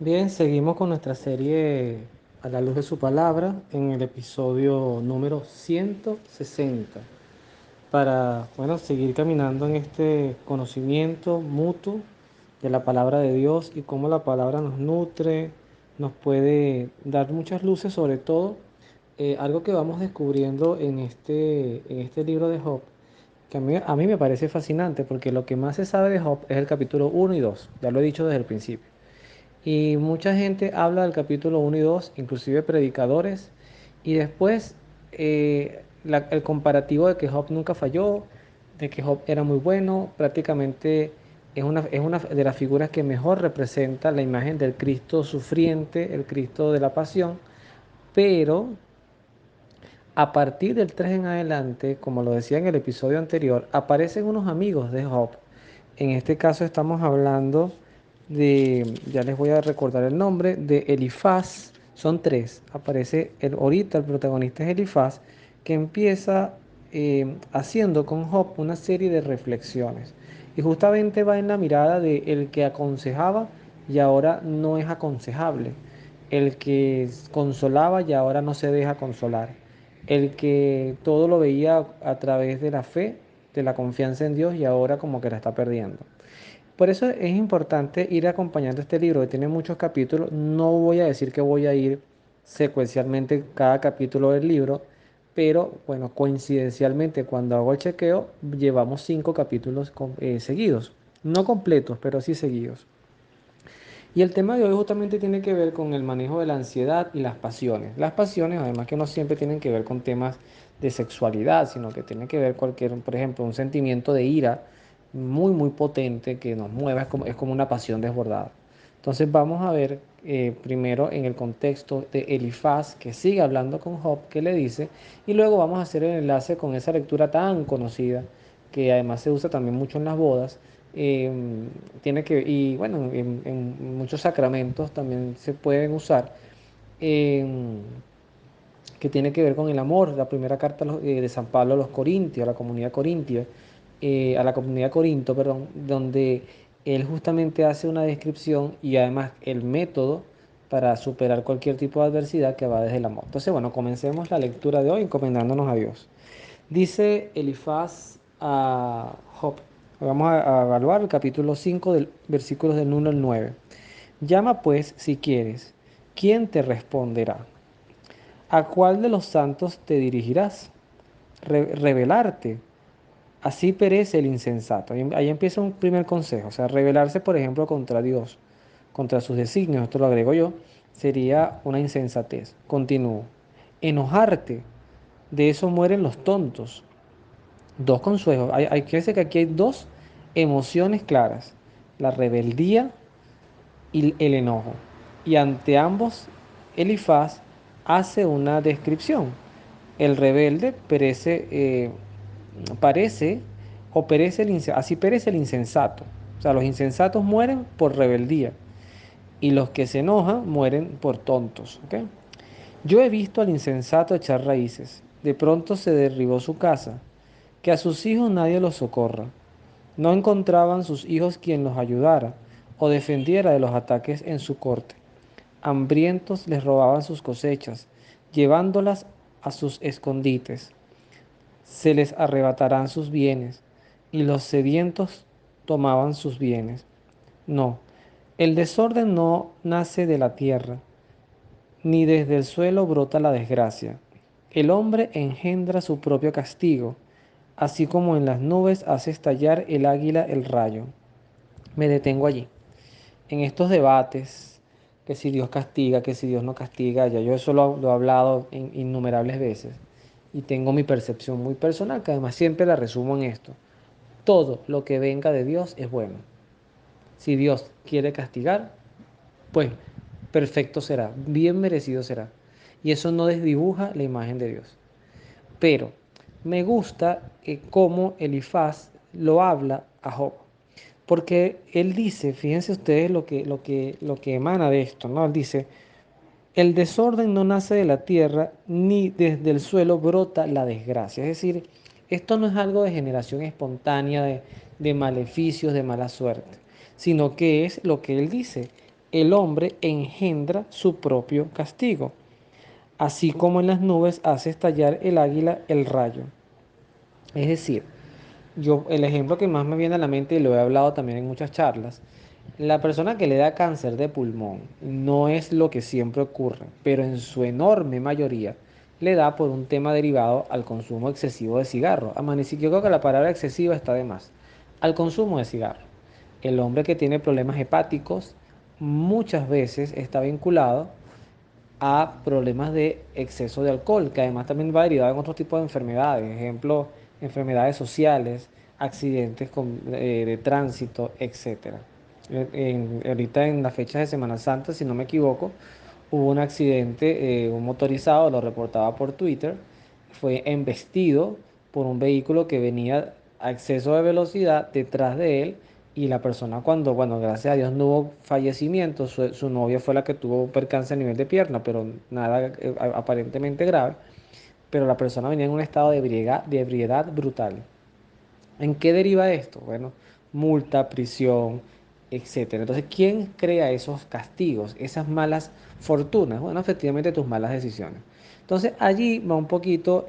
Bien, seguimos con nuestra serie A la luz de su palabra en el episodio número 160 para, bueno, seguir caminando en este conocimiento mutuo de la palabra de Dios y cómo la palabra nos nutre, nos puede dar muchas luces, sobre todo algo que vamos descubriendo en este libro de Job, que a mí me parece fascinante porque lo que más se sabe de Job es el capítulo 1 y 2, ya lo he dicho desde el principio. Y mucha gente habla del capítulo 1 y 2, inclusive predicadores, y después el comparativo de que Job nunca falló, de que Job era muy bueno, prácticamente es una de las figuras que mejor representa la imagen del Cristo sufriente, el Cristo de la pasión, pero a partir del 3 en adelante, como lo decía en el episodio anterior, aparecen unos amigos de Job. En este caso estamos hablando ya les voy a recordar el nombre, de Elifaz. Son tres. Aparece ahorita el protagonista es Elifaz, que empieza haciendo con Job una serie de reflexiones. Y justamente va en la mirada de el que aconsejaba y ahora no es aconsejable. El que consolaba y ahora no se deja consolar. El que todo lo veía a través de la fe, de la confianza en Dios y ahora como que la está perdiendo. Por eso es importante ir acompañando este libro que tiene muchos capítulos. No voy a decir que voy a ir secuencialmente cada capítulo del libro, pero bueno, coincidencialmente cuando hago el chequeo llevamos 5 capítulos seguidos. No completos, pero sí seguidos. Y el tema de hoy justamente tiene que ver con el manejo de la ansiedad y las pasiones. Las pasiones, además que no siempre tienen que ver con temas de sexualidad, sino que tienen que ver cualquier, por ejemplo, un sentimiento de ira muy, muy potente que nos mueva, es como una pasión desbordada. Entonces vamos a ver primero en el contexto de Elifaz, que sigue hablando con Job, que le dice, y luego vamos a hacer el enlace con esa lectura tan conocida, que además se usa también mucho en las bodas, eh, y bueno, en muchos sacramentos también se pueden usar, eh, que tiene que ver con el amor, la primera carta de San Pablo a los Corintios, a la comunidad corintia, a la comunidad Corinto, perdón, donde él justamente hace una descripción y además el método para superar cualquier tipo de adversidad que va desde el amor. Entonces, bueno, comencemos la lectura de hoy encomendándonos a Dios. Dice Elifaz a Job. Vamos a evaluar el capítulo 5 del versículos del 1 al 9. Llama pues si quieres, ¿quién te responderá? ¿A cuál de los santos te dirigirás? Revelarte. Así perece el insensato. Ahí empieza un primer consejo. O sea, rebelarse, por ejemplo, contra Dios, contra sus designios, esto lo agrego yo, sería una insensatez. Continúo. Enojarte. De eso mueren los tontos. Dos consejos. Hay que decir que aquí hay dos emociones claras, la rebeldía y el enojo. Y ante ambos, Elifaz hace una descripción. El rebelde parece o perece así perece el insensato. O sea, los insensatos mueren por rebeldía y los que se enojan mueren por tontos. ¿Ok? Yo he visto al insensato echar raíces. De pronto se derribó su casa, que a sus hijos nadie los socorra. No encontraban sus hijos quien los ayudara o defendiera de los ataques en su corte. Hambrientos les robaban sus cosechas, llevándolas a sus escondites. Se les arrebatarán sus bienes, y los sedientos tomaban sus bienes. No, el desorden no nace de la tierra, ni desde el suelo brota la desgracia. El hombre engendra su propio castigo, así como en las nubes hace estallar el águila el rayo. Me detengo allí. En estos debates, que si Dios castiga, que si Dios no castiga, ya yo eso lo he hablado innumerables veces y tengo mi percepción muy personal, que además siempre la resumo en esto. Todo lo que venga de Dios es bueno. Si Dios quiere castigar, pues perfecto será, bien merecido será. Y eso no desdibuja la imagen de Dios. Pero me gusta cómo Elifaz lo habla a Job. Porque él dice, fíjense ustedes lo que emana de esto, ¿no? Él dice, el desorden no nace de la tierra, ni desde el suelo brota la desgracia. Es decir, esto no es algo de generación espontánea, de maleficios, de mala suerte, sino que es lo que él dice. el hombre engendra su propio castigo, así como en las nubes hace estallar el águila el rayo. Es decir, el ejemplo que más me viene a la mente, y lo he hablado también en muchas charlas, la persona que le da cáncer de pulmón no es lo que siempre ocurre, pero en su enorme mayoría le da por un tema derivado al consumo excesivo de cigarro. Además, ni siquiera creo que la palabra excesiva está de más. Al consumo de cigarro. El hombre que tiene problemas hepáticos muchas veces está vinculado a problemas de exceso de alcohol, que además también va derivado en otro tipo de enfermedades, ejemplo, enfermedades sociales, accidentes de tránsito, etcétera. Ahorita en las fechas de Semana Santa, si no me equivoco, hubo un accidente, un motorizado, lo reportaba por Twitter, fue embestido por un vehículo que venía a exceso de velocidad detrás de él y la persona cuando, bueno, gracias a Dios no hubo fallecimiento, su novia fue la que tuvo un percance a nivel de pierna, pero nada aparentemente grave, pero la persona venía en un estado de ebriedad brutal. ¿En qué deriva esto? Bueno, multa, prisión, etcétera. Entonces, ¿quién crea esos castigos, esas malas fortunas? Bueno, efectivamente tus malas decisiones. Entonces, allí va un poquito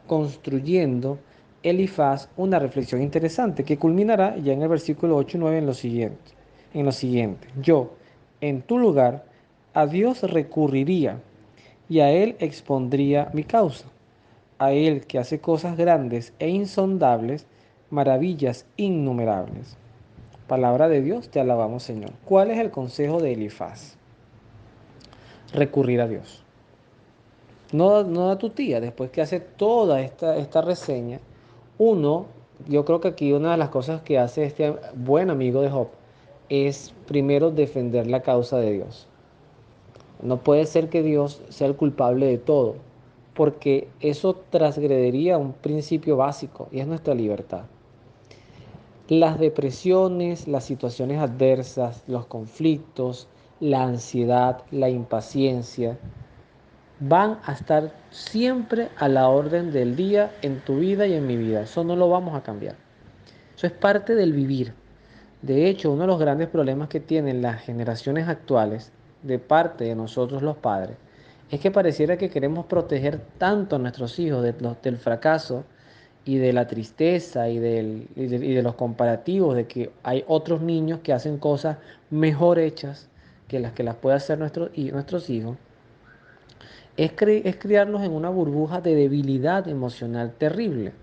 construyendo Elifaz una reflexión interesante que culminará ya en el versículo 8 y 9 en lo siguiente. Yo, en tu lugar, a Dios recurriría y a Él expondría mi causa, a Él que hace cosas grandes e insondables, maravillas innumerables. Palabra de Dios, te alabamos, Señor. ¿Cuál es el consejo de Elifaz? Recurrir a Dios. No, no a tu tía, después que hace toda esta reseña, uno, yo creo que aquí una de las cosas que hace este buen amigo de Job es primero defender la causa de Dios. No puede ser que Dios sea el culpable de todo, porque eso transgrediría un principio básico y es nuestra libertad. Las depresiones, las situaciones adversas, los conflictos, la ansiedad, la impaciencia, van a estar siempre a la orden del día en tu vida y en mi vida. Eso no lo vamos a cambiar. Eso es parte del vivir. De hecho, uno de los grandes problemas que tienen las generaciones actuales de parte de nosotros los padres es que pareciera que queremos proteger tanto a nuestros hijos del fracaso y de la tristeza y de los comparativos de que hay otros niños que hacen cosas mejor hechas que las puede hacer nuestros hijos, es criarlos en una burbuja de debilidad emocional terrible.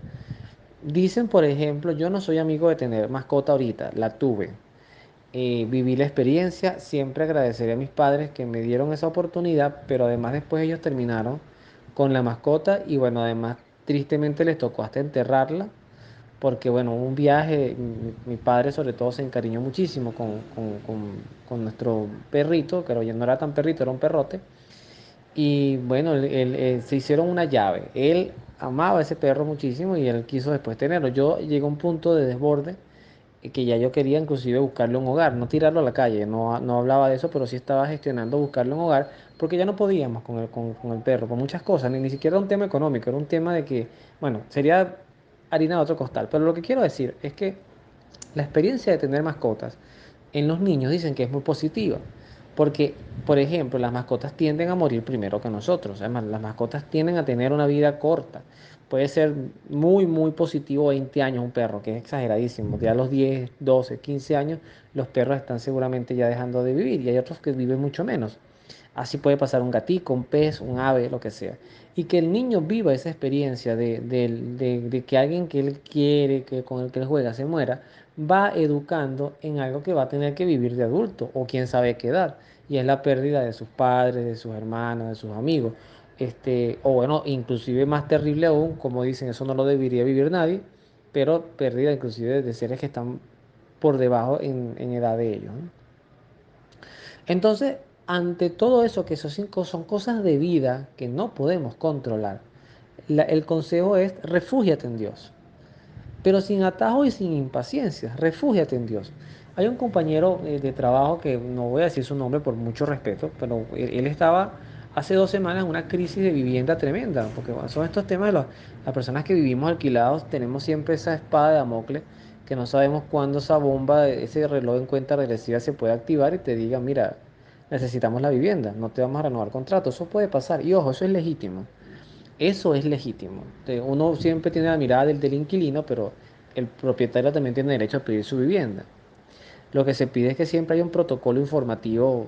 Dicen, por ejemplo, yo no soy amigo de tener mascota ahorita, la tuve. Viví la experiencia, siempre agradeceré a mis padres que me dieron esa oportunidad, pero además después ellos terminaron con la mascota y bueno, además tristemente les tocó hasta enterrarla, porque bueno, un viaje, mi padre sobre todo se encariñó muchísimo con nuestro perrito, que ya no era tan perrito, era un perrote, y bueno, se hicieron una llave. Él amaba a ese perro muchísimo y él quiso después tenerlo. Yo llegué a un punto de desborde que ya yo quería inclusive buscarle un hogar, no tirarlo a la calle, no hablaba de eso, pero sí estaba gestionando buscarle un hogar, porque ya no podíamos con el perro, por muchas cosas, ni siquiera era un tema económico, era un tema de que, bueno, sería harina de otro costal, pero lo que quiero decir es que la experiencia de tener mascotas en los niños dicen que es muy positiva, porque, por ejemplo, las mascotas tienden a morir primero que nosotros. Además, las mascotas tienden a tener una vida corta. Puede ser muy, muy positivo 20 años un perro, que es exageradísimo. Ya a los 10, 12, 15 años, los perros están seguramente ya dejando de vivir y hay otros que viven mucho menos. Así puede pasar un gatico, un pez, un ave, lo que sea. Y que el niño viva esa experiencia de que alguien que él quiere, que con el que él juega, se muera, va educando en algo que va a tener que vivir de adulto o quién sabe qué edad. Y es la pérdida de sus padres, de sus hermanos, de sus amigos. O bueno, inclusive más terrible aún, como dicen, eso no lo debería vivir nadie, pero pérdida inclusive de seres que están por debajo en edad de ellos, ¿no? Entonces, ante todo eso, que son cosas de vida que no podemos controlar, el consejo es refúgiate en Dios, pero sin atajo y sin impaciencia, refúgiate en Dios. Hay un compañero de trabajo que no voy a decir su nombre por mucho respeto, pero él estaba hace 2 semanas en una crisis de vivienda tremenda, porque bueno, son estos temas de las personas que vivimos alquilados, tenemos siempre esa espada de Damocles, que no sabemos cuándo esa bomba, ese reloj en cuenta regresiva se puede activar y te diga, mira, necesitamos la vivienda, no te vamos a renovar contrato, eso puede pasar. Y ojo, eso es legítimo. Eso es legítimo. Uno siempre tiene la mirada del inquilino, pero el propietario también tiene derecho a pedir su vivienda. Lo que se pide es que siempre haya un protocolo informativo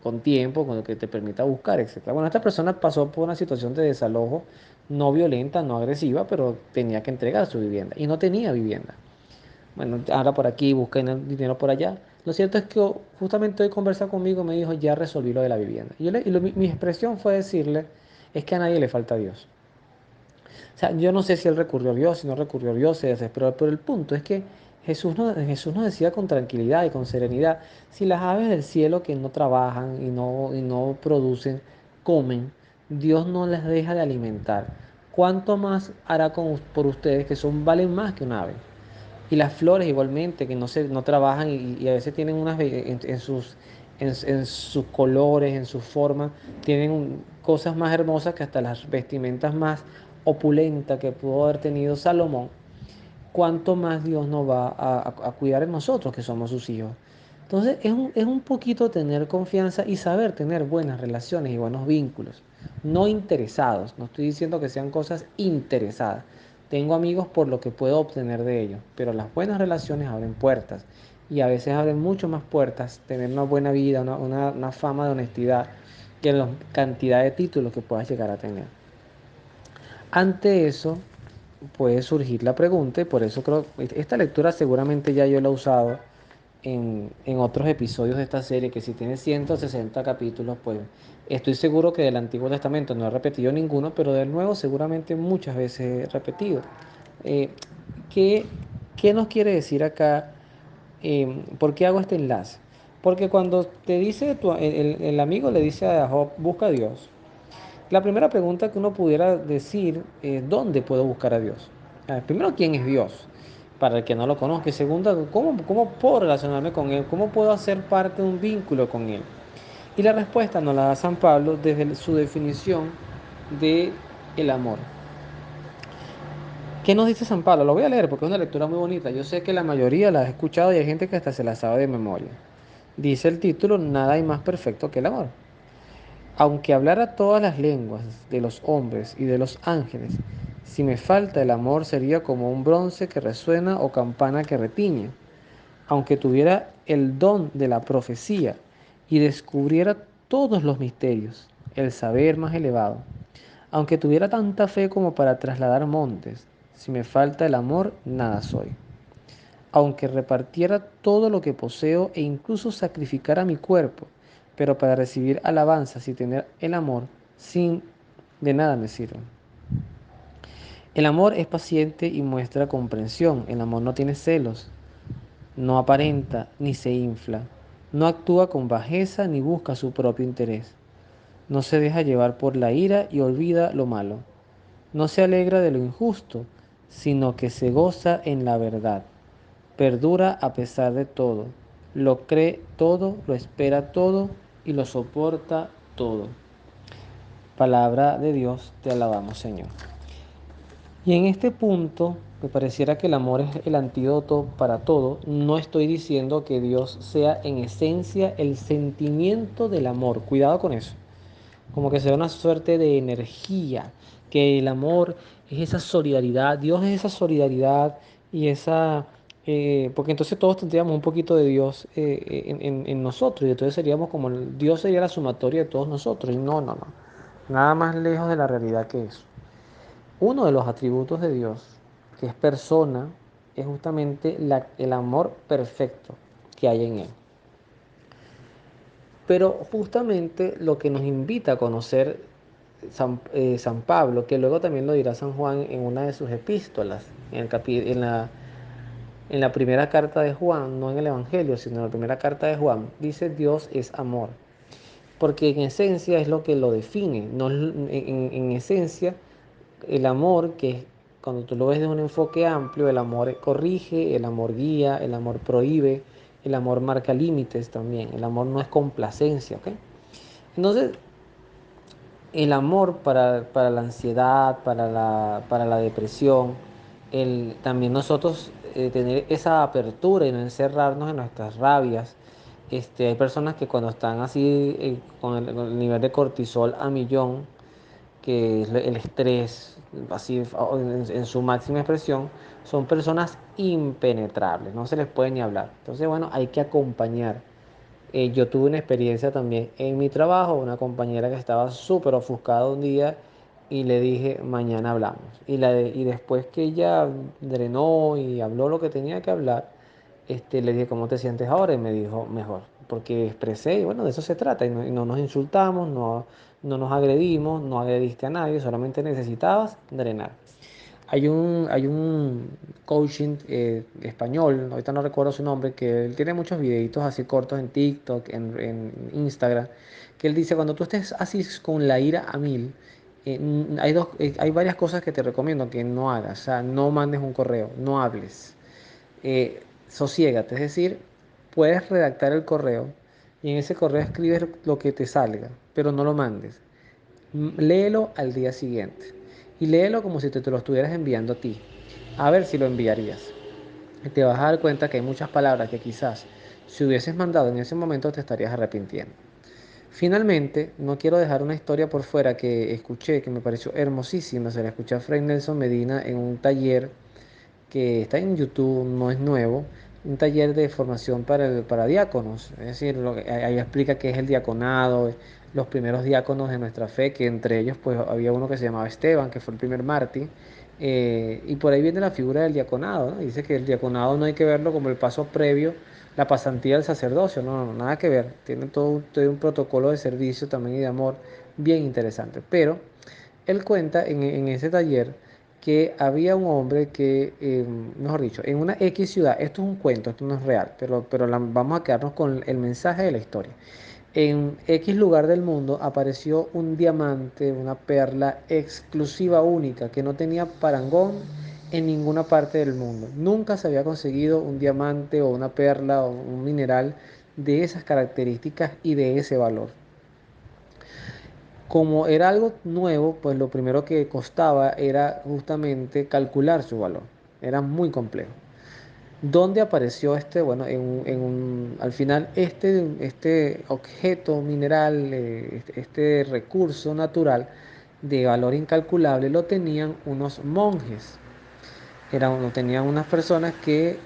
con tiempo, con lo que te permita buscar, etcétera. Bueno, esta persona pasó por una situación de desalojo no violenta, no agresiva, pero tenía que entregar su vivienda y no tenía vivienda. Bueno, ahora por aquí, busca dinero por allá. Lo cierto es que justamente hoy conversa conmigo, me dijo, ya resolví lo de la vivienda. Mi expresión fue decirle, es que a nadie le falta a Dios. O sea, yo no sé si él recurrió a Dios, si no recurrió a Dios, se desesperó, pero el punto es que Jesús nos decía con tranquilidad y con serenidad, si las aves del cielo que no trabajan y no producen, comen, Dios no les deja de alimentar. ¿Cuánto más hará por ustedes que valen más que un ave? Y las flores igualmente, que no trabajan y a veces tienen en sus colores, en sus formas, tienen cosas más hermosas que hasta las vestimentas más opulentas que pudo haber tenido Salomón. ¿Cuánto más Dios nos va a cuidar de nosotros que somos sus hijos? Entonces es un poquito tener confianza y saber tener buenas relaciones y buenos vínculos, no interesados. No estoy diciendo que sean cosas interesadas. Tengo amigos por lo que puedo obtener de ellos, pero las buenas relaciones abren puertas y a veces abren mucho más puertas tener una buena vida, una fama de honestidad que la cantidad de títulos que puedas llegar a tener. Ante eso puede surgir la pregunta y por eso creo, esta lectura seguramente ya yo la he usado en otros episodios de esta serie, que si tiene 160 capítulos, pues estoy seguro que del Antiguo Testamento no he repetido ninguno, pero del Nuevo seguramente muchas veces he repetido. Eh, ¿qué, qué nos quiere decir acá? ¿Por qué hago este enlace? Porque cuando te dice el amigo le dice a Job, busca a Dios. La primera pregunta que uno pudiera decir es, ¿dónde puedo buscar a Dios? Primero, ¿quién es Dios? Para el que no lo conozca. Y segundo, ¿cómo puedo relacionarme con Él? ¿Cómo puedo hacer parte de un vínculo con Él? Y la respuesta nos la da San Pablo desde su definición de el amor. ¿Qué nos dice San Pablo? Lo voy a leer porque es una lectura muy bonita. Yo sé que la mayoría la ha escuchado y hay gente que hasta se la sabe de memoria. Dice el título, nada hay más perfecto que el amor. Aunque hablara todas las lenguas de los hombres y de los ángeles, si me falta el amor sería como un bronce que resuena o campana que retiñe. Aunque tuviera el don de la profecía y descubriera todos los misterios, el saber más elevado, aunque tuviera tanta fe como para trasladar montes, si me falta el amor, nada soy. Aunque repartiera todo lo que poseo e incluso sacrificara mi cuerpo, pero para recibir alabanzas y tener el amor, sin de nada me sirve. El amor es paciente y muestra comprensión. El amor no tiene celos, no aparenta ni se infla, no actúa con bajeza ni busca su propio interés. No se deja llevar por la ira y olvida lo malo. No se alegra de lo injusto, sino que se goza en la verdad. Perdura a pesar de todo. Lo cree todo, lo espera todo y lo soporta todo. Palabra de Dios, te alabamos, Señor. Y en este punto, me pareciera que el amor es el antídoto para todo. No estoy diciendo que Dios sea en esencia el sentimiento del amor. Cuidado con eso. Como que sea una suerte de energía, que el amor es esa solidaridad, Dios es esa solidaridad y porque entonces todos tendríamos un poquito de Dios en nosotros y entonces seríamos como, Dios sería la sumatoria de todos nosotros y no, nada más lejos de la realidad que eso. Uno de los atributos de Dios, que es persona, es justamente el amor perfecto que hay en Él. Pero justamente lo que nos invita a conocer San Pablo, que luego también lo dirá San Juan en una de sus epístolas, en la primera carta de Juan, no en el Evangelio, sino en la primera carta de Juan, dice Dios es amor, porque en esencia es lo que lo define, no, en esencia el amor, que es, cuando tú lo ves desde un enfoque amplio, el amor corrige, el amor guía, el amor prohíbe, el amor marca límites también, el amor no es complacencia, ¿ok? Entonces, el amor para la ansiedad, para la depresión, también nosotros tener esa apertura y no encerrarnos en nuestras rabias, Hay personas que cuando están así con el nivel de cortisol a millón, que es el estrés, así en su máxima expresión, son personas impenetrables, no se les puede ni hablar. Entonces, bueno, hay que acompañar. Yo tuve una experiencia también en mi trabajo, una compañera que estaba súper ofuscada un día y le dije, mañana hablamos. Y después que ella drenó y habló lo que tenía que hablar, le dije, ¿cómo te sientes ahora? Y me dijo, mejor, porque expresé, y bueno, de eso se trata, y no nos insultamos, no nos agredimos, no agrediste a nadie, solamente necesitabas drenar. Hay un coaching español, ahorita no recuerdo su nombre, que él tiene muchos videitos así cortos en TikTok, en Instagram, que él dice, cuando tú estés así con la ira a mil, hay varias cosas que te recomiendo que no hagas. O sea, no mandes un correo, no hables, sosiégate, es decir, puedes redactar el correo y en ese correo escribes lo que te salga, pero no lo mandes. Léelo al día siguiente y léelo como si te lo estuvieras enviando a ti. A ver si lo enviarías. Y te vas a dar cuenta que hay muchas palabras que quizás si hubieses mandado en ese momento te estarías arrepintiendo. Finalmente, no quiero dejar una historia por fuera que escuché, que me pareció hermosísima. Se la escuché a Fray Nelson Medina en un taller que está en YouTube, no es nuevo, un taller de formación para diáconos. Es decir, ahí explica qué es el diaconado, los primeros diáconos de nuestra fe, que entre ellos pues había uno que se llamaba Esteban, que fue el primer mártir, y por ahí viene la figura del diaconado, ¿no? Dice que el diaconado no hay que verlo como el paso previo, la pasantía del sacerdocio, no, nada que ver, tiene todo un protocolo de servicio también y de amor bien interesante, pero él cuenta en ese taller que había un hombre que, mejor dicho, en una X ciudad, esto es un cuento, esto no es real, pero vamos a quedarnos con el mensaje de la historia. En X lugar del mundo apareció un diamante, una perla exclusiva, única, que no tenía parangón en ninguna parte del mundo. Nunca se había conseguido un diamante o una perla o un mineral de esas características y de ese valor. Como era algo nuevo, pues lo primero que costaba era justamente calcular su valor. Era muy complejo. ¿Dónde apareció este? Bueno, al final este objeto mineral, este recurso natural de valor incalculable, lo tenían unos monjes. Tenían unas personas que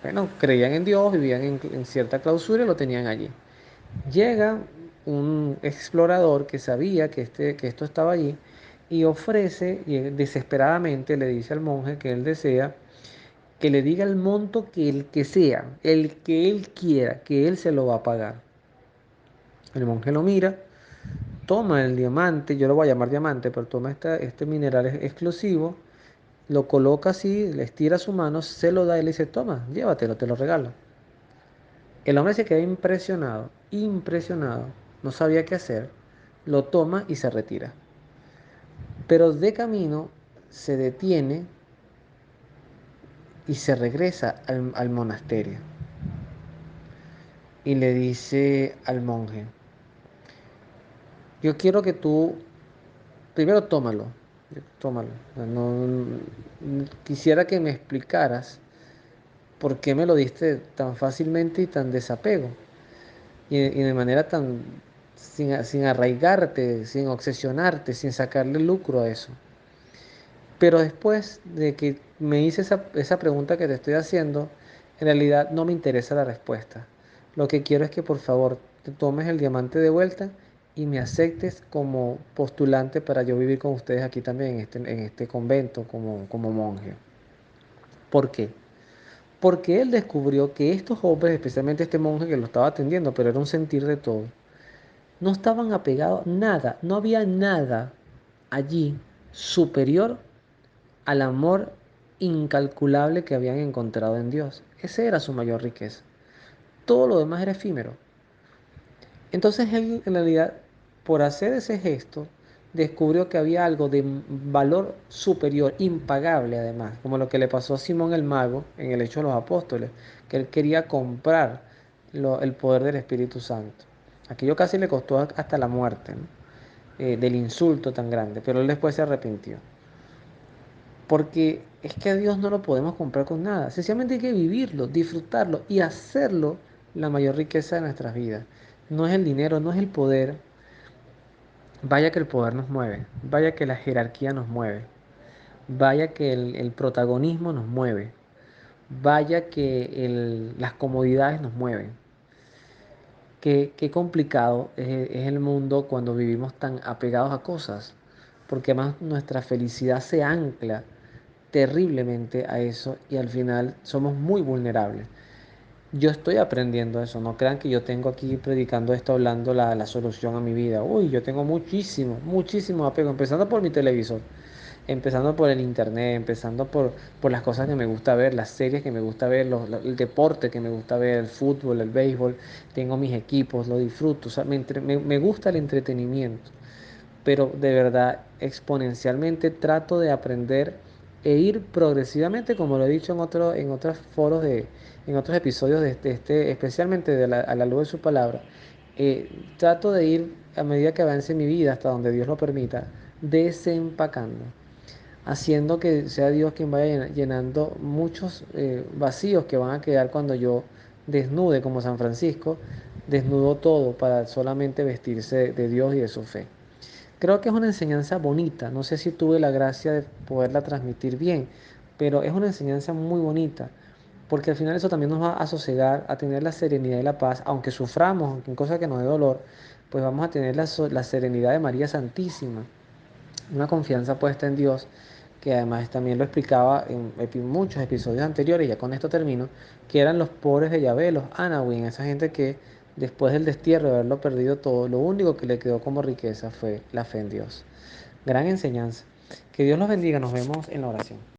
bueno, creían en Dios, vivían en cierta clausura y lo tenían allí. Llega un explorador que sabía que esto estaba allí y ofrece, y desesperadamente le dice al monje que él desea que le diga el monto que el que sea, el que él quiera, que él se lo va a pagar. El monje lo mira, toma el diamante, yo lo voy a llamar diamante, pero toma este mineral exclusivo, lo coloca así, le estira su mano, se lo da y le dice, toma, llévatelo, te lo regalo. El hombre se queda impresionado, impresionado, no sabía qué hacer, lo toma y se retira. Pero de camino se detiene y se regresa al monasterio y le dice al monje, yo quiero que tú, primero tómalo. Quisiera que me explicaras por qué me lo diste tan fácilmente y tan desapego y de manera tan sin arraigarte, sin obsesionarte, sin sacarle lucro a eso. Pero después de que me hice esa pregunta que te estoy haciendo, en realidad no me interesa la respuesta. Lo que quiero es que por favor te tomes el diamante de vuelta y me aceptes como postulante para yo vivir con ustedes aquí también en este convento como monje. ¿Por qué? Porque él descubrió que estos hombres, especialmente este monje que lo estaba atendiendo, pero era un sentir de todo, no estaban apegados nada, no había nada allí superior al amor incalculable que habían encontrado en Dios. Esa era su mayor riqueza. Todo lo demás era efímero. Entonces él, en realidad, por hacer ese gesto, descubrió que había algo de valor superior, impagable además, como lo que le pasó a Simón el Mago en el Hecho de los Apóstoles, que él quería comprar el poder del Espíritu Santo. Aquello casi le costó hasta la muerte, ¿no? Del insulto tan grande, pero él después se arrepintió. Porque es que a Dios no lo podemos comprar con nada. Sencillamente hay que vivirlo, disfrutarlo y hacerlo la mayor riqueza de nuestras vidas. No es el dinero, no es el poder. Vaya que el poder nos mueve, vaya que la jerarquía nos mueve, vaya que el protagonismo nos mueve, vaya que las comodidades nos mueven. Qué complicado es el mundo cuando vivimos tan apegados a cosas, porque además nuestra felicidad se ancla terriblemente a eso y al final somos muy vulnerables. Yo estoy aprendiendo eso, no crean que yo tengo aquí predicando esto, hablando la solución a mi vida. Uy, yo tengo muchísimo apego, empezando por mi televisor, empezando por el internet, empezando por las cosas que me gusta ver, las series que me gusta ver, el deporte que me gusta ver, el fútbol, el béisbol. Tengo mis equipos, lo disfruto, o sea, me gusta el entretenimiento, pero de verdad exponencialmente trato de aprender e ir progresivamente, como lo he dicho en otros foros en otros episodios de este, especialmente a la luz de su palabra. Trato de ir a medida que avance mi vida, hasta donde Dios lo permita, desempacando, haciendo que sea Dios quien vaya llenando muchos vacíos que van a quedar cuando yo desnude como San Francisco, desnudo todo para solamente vestirse de Dios y de su fe. Creo que es una enseñanza bonita, no sé si tuve la gracia de poderla transmitir bien, pero es una enseñanza muy bonita, porque al final eso también nos va a sosegar, a tener la serenidad y la paz, aunque suframos en cosas que nos dé dolor, pues vamos a tener la serenidad de María Santísima, una confianza puesta en Dios, que además también lo explicaba en muchos episodios anteriores, ya con esto termino, que eran los pobres de Yahvé, los Anawin, esa gente que después del destierro de haberlo perdido todo, lo único que le quedó como riqueza fue la fe en Dios. Gran enseñanza. Que Dios los bendiga, nos vemos en la oración.